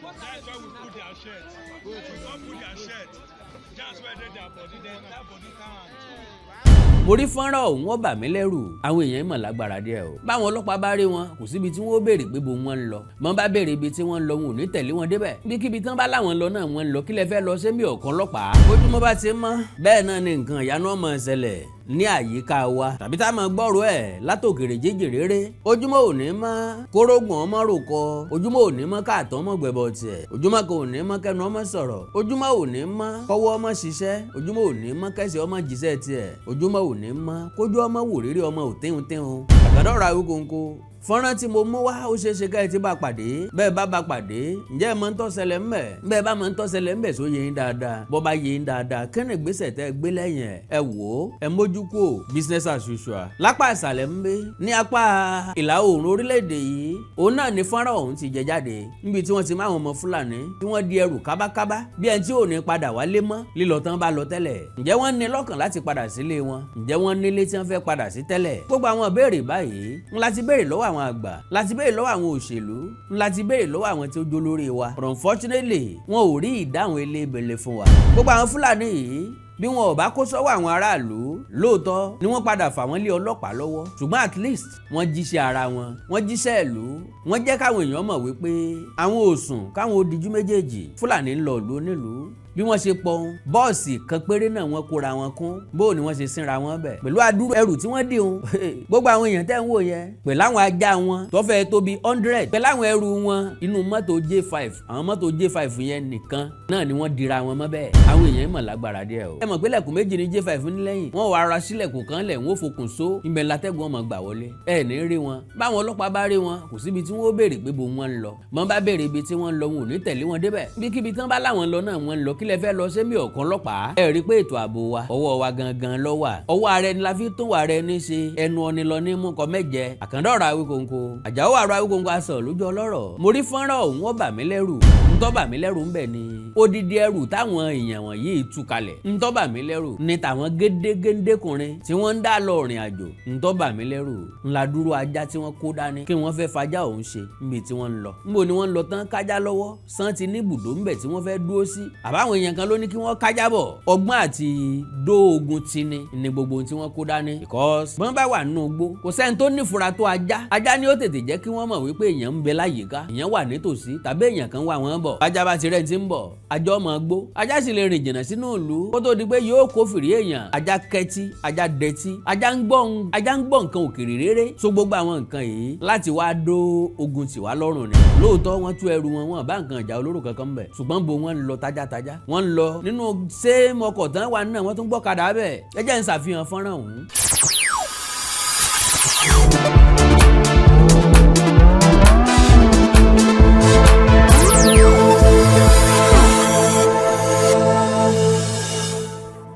That's why we put their shirt. We don't put their shirt. That's where they their body. Then that body can't. Mo rí fọ́nrán ọ̀hún wọ́n bà mí lẹ́rù àwọn èèyàn mọ̀ lágbára díẹ̀ o. Báwọn ọlọ́pàá bá rí wọn kò síbi tí wọ́n ó béèrè pé bo wọ́n ń lọ. Mọ́ bá béèrè ibi tí wọ́n ń lọ wọn ò ní tẹ̀lé wọn débẹ̀. Ibikíbi tán bá láwọn lọ náà wọ́n ń lọ kí lẹ fẹ́ lọ sẹ́mi ọ̀kan ọlọ́pàá. Bójúmọ́ bá ti mọ́ bẹ́ẹ̀ náà ni nǹkan ìyanu ọmọ ṣẹlẹ̀ ní àyíká wa tàbí tá a máa gbọ́rọ̀ ẹ̀ látòkèrè jíjìréré. Ojúmọ́ ò ní mọ́ kórógùn ọmọ ròkọ, ojúmọ́ ò ní mọ́ káàtọ́ ọmọ gbẹ̀bọ̀ tiẹ̀, ojúmọ́ kò ní mọ́ kẹnu ọmọ sọ̀rọ̀, ojúmọ́ ò ní mọ́ kọ́wọ́ ọmọ ṣiṣẹ́, ojúmọ́ ò ní mọ́ kẹsẹ̀ ọmọ jíṣẹ́ tiẹ̀, ojúmọ́ ò ní mọ́ kójú ọmọ wò rírí ọmọ ò téhùn. Àgbàdọ̀rọ̀ Awíkonko fọ́nrán tí mo mú wá ó ṣeéṣe ká ẹ ti bá pàdé bẹ́ẹ̀ bá pàdé ǹjẹ́ ẹ mọ̀ ń tó ṣẹlẹ̀ ńbẹ̀ bẹ́ẹ̀ bá mọ̀ ń tó ṣẹlẹ̀ ńbẹ̀ só yé yín dáadáa bọ́ bá yé yín dáadáa kí ni ìgbésẹ̀ tẹ́ gbé lẹ́yìn ẹ wò ó ẹ mójú kúò business as usual. Lápá ìsàlẹ̀ ń gbé ní apá ìlà oòrùn orílẹ̀-èdè yìí òun náà ni fọ́nrán ọ̀hún ti jẹ jáde níbi tí wọ́n ti máa wọn ọmọ Fúlàní tí wọ́n di ẹrù kábákábá bí ẹni tí ò ní padà wálé mọ́ lílọ tán bá lọ tẹ́lẹ̀. Ǹjẹ́ wọ́n ní lọ́kàn láti padà sílé wọn? Ǹjẹ́ wọ́n nílé tí wọ́n fẹ́ padà sí tẹ́lẹ̀? Gbogbo àwọn ìbéèrè báyìí ńlá ti béèrè lọ́wọ́ àwọn àgbà láti béèrè lọ́wọ́ àwọn òṣèlú láti béèrè lọ́wọ́ àwọn tí ó jó lórí wa. Unfortunately wọn ò rí ìdáhùn elébele fún wa. Gbogbo àwọn Fúlàní yìí bí wọn ò bá kó sọ́wọ́ àwọn aráàlú lóòótọ́ ni wọ́n padà fà wọ́n lé ọlọ́pàá lọ́wọ́ ṣùgbọ́n at least wọ́n jíṣẹ́ ara wọn wọ́n jíṣẹ́ ìlú wọ́n jẹ́ káwọn èèyàn mọ̀ wípé àwọn ò sùn káwọn ó dijú méjèèjì. Fúlàní ń lọ ìlú onílùú bí wọ́n ṣe pọ̀ bọ́ọ̀sì kan péré náà wọ́n kóra wọn kún bó ni wọ́n ṣe sínra wọn bẹ̀ pẹ̀lú adúrú ẹrù tí wọ́n dì hun gbogbo àwọn èèyàn tẹ́ ń wò yẹn pẹ̀lú àwọn ajá wọn tó fẹ́ tó bí 100 pẹ̀lú àwọn ẹrù wọn inú mọ́tò J5 àwọn mọ́tò J5 yẹn nìkan náà ni wọ́n dira wọn mọ́ bẹ́ẹ̀ àwọn èèyàn mọ̀ lágbára díẹ̀ o. Ẹ mọ̀ pé lẹ̀kùn méjì ní J5 nílẹ̀yìn wọ́n wá ara sílẹ̀kùn kan lẹ̀ wọ́n fokùn só ibẹ̀ látẹ́gùn ọmọ gbà wọlé ẹ ní rí wọn. Báwọn ọlọ́pàá bá rí wọn kò síbi tí wọ́n ó béèrè pé bo wọ́n ń lọ mọ́ bá béèrè ibi tí wọ́n ń lọ wọn ò ní tẹ̀lé wọn débẹ̀ ibikíbi tán bá láwọn lọ náà wọ́n ń lọ kí lẹ fẹ́ lọ sẹ́mi ọ̀kan ọlọ́pàá. Ẹ rí pé ètò ààbò wa ọwọ́ wa gangan ló wà ọwọ́ ara ẹni la fi tó wà rẹ ní ṣe ẹnu ọni lọ ní mú kọ mẹ́jẹ. Àkàndọ̀rọ̀ Awíkonko Àjàó àrò Awíkonko aṣọ lójú ọlọ́rọ̀ mo rí fọ́nrán ọ̀hún wọ́n bà mí lẹ́rù ntọ́ bà mí lẹ́rù ńbẹ̀ ni odidi ẹrù táwọn èèyàn wọ̀nyí tú kalẹ̀ ntọ́ bà mí lẹ́rù ni tàwọn gédégédékùnrin tí wọ́n ń dá lọ rìn àjò ntọ́ bà mí lẹ́rù ńlá dúró ajá tí wọ́n kó dání kí wọ́n fẹ́ fajá òun ṣe níbi tí wọ́n ń lọ níbo ni wọ́n ń lọ tán kájá lọ́wọ́ sàn ti ní ibùdó ńbẹ̀ tí wọ́n fẹ́ dúró sí àbáwọn èèyàn kan ló ní kí wọ́n kájá bọ̀ ọgbọ́n àti dóògùn tini ni gbogbo ohun tí wọ́n kó dání because bọ́n bá wà nínú igbó kò sẹ́ni tó nífura tó ajá ni ó tètè jẹ́ kí wọ́n mọ̀ wípé èèyàn ń bẹ láyìíká èèyàn wà nítòsí tàbí èèyàn kan wà wọ́n bọ̀ ajá bá ti rẹ̀ ti ń bọ̀ ajá ọmọ gbó ajá sì lè rìn jìnnà sínú ìlú kó tó di pé yóò kó fìrí èèyàn ajá kẹtí ajá dẹtí ajá ń gbọ́ nǹkan òkèrè réré so gbogbo àwọn nǹkan yìí láti wá dó ogun tiwa lọ́rùn ni lóòótọ́ wọ́n tú ẹrù wọn bá nǹkan ìjà olóró kankan bẹ̀ ṣùgbọ́n bo wọ́n lọ tajátajá wọ́n lọ nínú sẹ́ẹ̀mù ọkọ̀ tán wà náà wọ́n tún gbọ́kadà bẹ́ẹ̀ ẹ jẹ́ n ṣàfihàn fọ́nrán ọ̀hún.